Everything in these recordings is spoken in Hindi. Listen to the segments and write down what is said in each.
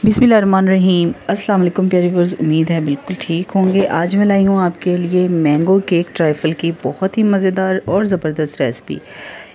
बिस्मिल्लाहिर्रहमानिर्रहीम। अस्सलाम वालेकुम प्यारे व्यूअर्स, उम्मीद है बिल्कुल ठीक होंगे। आज मैं लाई हूँ आपके लिए मैंगो केक ट्राइफल की बहुत ही मज़ेदार और ज़बरदस्त रेसिपी।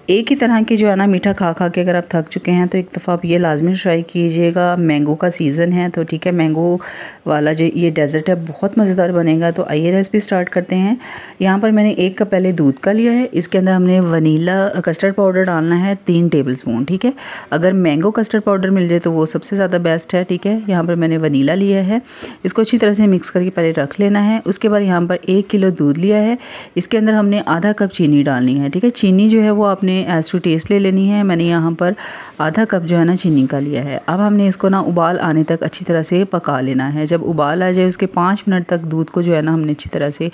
एक ही तरह की जो है ना मीठा खा खा के अगर आप थक चुके हैं तो एक दफ़ा आप ये लाजमी ट्राई कीजिएगा। मैंगो का सीज़न है तो ठीक है, मैंगो वाला जो ये डेज़र्ट है बहुत मज़ेदार बनेगा। तो आइए रेसिपी स्टार्ट करते हैं। यहाँ पर मैंने 1 कप पहले दूध का लिया है। इसके अंदर हमने वनीला कस्टर्ड पाउडर डालना है 3 टेबल स्पून। ठीक है, अगर मैंगो कस्टर्ड पाउडर मिल जाए तो वो सबसे ज़्यादा बेस्ट है। ठीक है, यहाँ पर मैंने वनीला लिया है, इसको अच्छी तरह से मिक्स करके पहले रख लेना है। उसके बाद यहाँ पर 1 किलो दूध लिया है, इसके अंदर हमने आधा कप चीनी डालनी है। ठीक है, चीनी जो है वो आपने एज टू टेस्ट ले लेनी है। मैंने यहाँ पर आधा कप जो है ना चीनी का लिया है। अब हमने इसको ना उबाल आने तक अच्छी तरह से पका लेना है। जब उबाल आ जाए उसके 5 मिनट तक दूध को जो है ना हमने अच्छी तरह से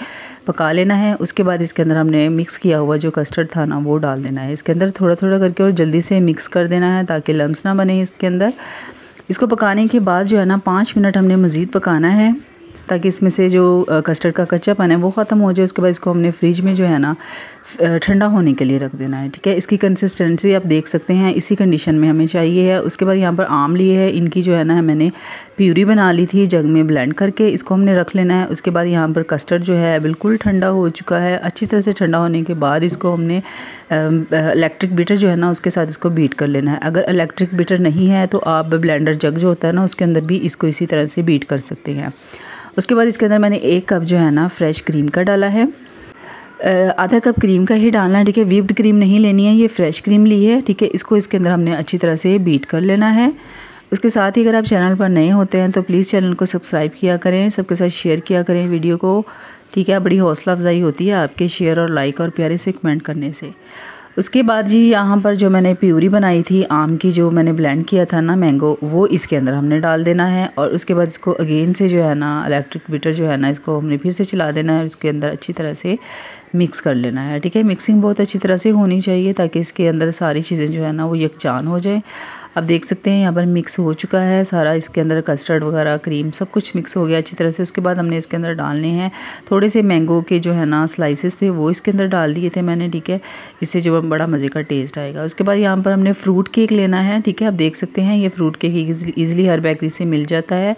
पका लेना है। उसके बाद इसके अंदर हमने मिक्स किया हुआ जो कस्टर्ड था ना वो डाल देना है। इसके अंदर थोड़ा थोड़ा करके और जल्दी से मिक्स कर देना है ताकि लम्स ना बने इसके अंदर। इसको पकाने के बाद जो है ना 5 मिनट हमने मज़ीद पकाना है ताकि इसमें से जो कस्टर्ड का कच्चापन है वो ख़त्म हो जाए। उसके बाद इसको हमने फ्रिज में जो है ना ठंडा होने के लिए रख देना है। ठीक है, इसकी कंसिस्टेंसी आप देख सकते हैं, इसी कंडीशन में हमें चाहिए है। उसके बाद यहाँ पर आम लिए है, इनकी जो है ना मैंने प्यूरी बना ली थी जग में ब्लेंड करके, इसको हमने रख लेना है। उसके बाद यहाँ पर कस्टर्ड जो है बिल्कुल ठंडा हो चुका है। अच्छी तरह से ठंडा होने के बाद इसको हमने इलेक्ट्रिक बीटर जो है ना उसके साथ इसको बीट कर लेना है। अगर इलेक्ट्रिक बीटर नहीं है तो आप ब्लेंडर जग जो होता है ना उसके अंदर भी इसको इसी तरह से बीट कर सकते हैं। उसके बाद इसके अंदर मैंने 1 कप जो है ना फ्रेश क्रीम का डाला है। आधा कप क्रीम का ही डालना है। ठीक है, व्हिप्ड क्रीम नहीं लेनी है, ये फ्रेश क्रीम ली है। ठीक है, इसको इसके अंदर हमने अच्छी तरह से बीट कर लेना है। उसके साथ ही अगर आप चैनल पर नए होते हैं तो प्लीज़ चैनल को सब्सक्राइब किया करें, सबके साथ शेयर किया करें वीडियो को। ठीक है, बड़ी हौसला अफजाई होती है आपके शेयर और लाइक और प्यारे से कमेंट करने से। उसके बाद जी यहाँ पर जो मैंने प्यूरी बनाई थी आम की, जो मैंने ब्लेंड किया था ना मैंगो, वो इसके अंदर हमने डाल देना है। और उसके बाद इसको अगेन से जो है ना इलेक्ट्रिक बीटर जो है ना इसको हमने फिर से चला देना है और इसके अंदर अच्छी तरह से मिक्स कर लेना है। ठीक है, मिक्सिंग बहुत अच्छी तरह से होनी चाहिए ताकि इसके अंदर सारी चीज़ें जो है ना वो यकजान हो जाए। आप देख सकते हैं यहाँ पर मिक्स हो चुका है सारा, इसके अंदर कस्टर्ड वगैरह क्रीम सब कुछ मिक्स हो गया अच्छी तरह से। उसके बाद हमने इसके अंदर डालने हैं थोड़े से मैंगो के जो है ना स्लाइसेस थे वो इसके अंदर डाल दिए थे मैंने। ठीक है, इससे जो बड़ा मज़े का टेस्ट आएगा। उसके बाद यहाँ पर हमने फ्रूट केक लेना है। ठीक है, आप देख सकते हैं ये फ्रूट केक ईज़िली हर बेकरी से मिल जाता है।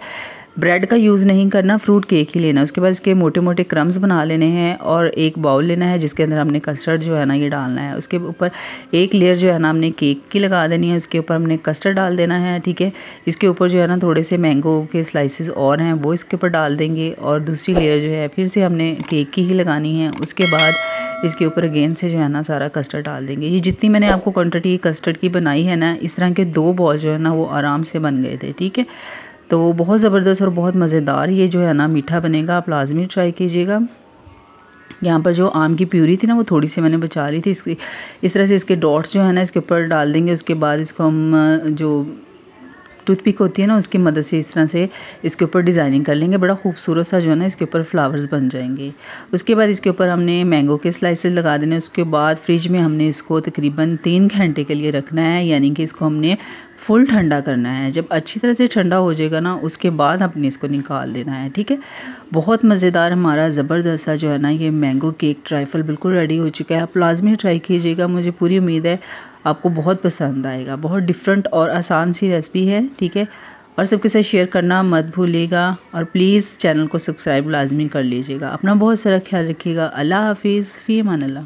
ब्रेड का यूज़ नहीं करना, फ्रूट केक ही लेना है। उसके बाद इसके मोटे मोटे क्रम्स बना लेने हैं और एक बाउल लेना है जिसके अंदर हमने कस्टर्ड जो है ना ये डालना है। उसके ऊपर एक लेयर जो है ना हमने केक की लगा देनी है, उसके ऊपर हमने कस्टर्ड डाल देना है। ठीक है, इसके ऊपर जो है ना थोड़े से मैंगो के स्लाइसेस और हैं वो इसके ऊपर डाल देंगे और दूसरी लेयर जो है फिर से हमने केक की ही लगानी है। उसके बाद इसके ऊपर अगेन से जो है ना सारा कस्टर्ड डाल देंगे। ये जितनी मैंने आपको क्वांटिटी कस्टर्ड की बनाई है ना, इस तरह के 2 बॉल जो है ना वो आराम से बन गए थे। ठीक है, तो बहुत ज़बरदस्त और बहुत मज़ेदार ये जो है ना मीठा बनेगा, आप लाजमी ट्राई कीजिएगा। यहाँ पर जो आम की प्यूरी थी ना वो थोड़ी सी मैंने बचा ली थी, इसकी इस तरह से इसके डॉट्स जो है ना इसके ऊपर डाल देंगे। उसके बाद इसको हम जो टूथपिक होती है ना उसकी मदद से इस तरह से इसके ऊपर डिज़ाइनिंग कर लेंगे। बड़ा खूबसूरत सा जो है ना इसके ऊपर फ्लावर्स बन जाएंगे। उसके बाद इसके ऊपर हमने मैंगो के स्लाइसेस लगा देने। उसके बाद फ्रिज में हमने इसको तकरीबन 3 घंटे के लिए रखना है, यानी कि इसको हमने फुल ठंडा करना है। जब अच्छी तरह से ठंडा हो जाएगा ना उसके बाद हमने इसको निकाल देना है। ठीक है, बहुत मज़ेदार हमारा ज़बरदस्त सा जो है ना ये मैंगो केक ट्राइफल बिल्कुल रेडी हो चुका है। आप लाजमी ट्राई कीजिएगा, मुझे पूरी उम्मीद है आपको बहुत पसंद आएगा। बहुत डिफरेंट और आसान सी रेसिपी है। ठीक है, और सबके साथ शेयर करना मत भूलिएगा और प्लीज़ चैनल को सब्सक्राइब लाजमी कर लीजिएगा। अपना बहुत सारा ख्याल रखिएगा। अल्लाह हाफिज़, फ़ी अमान अल्लाह।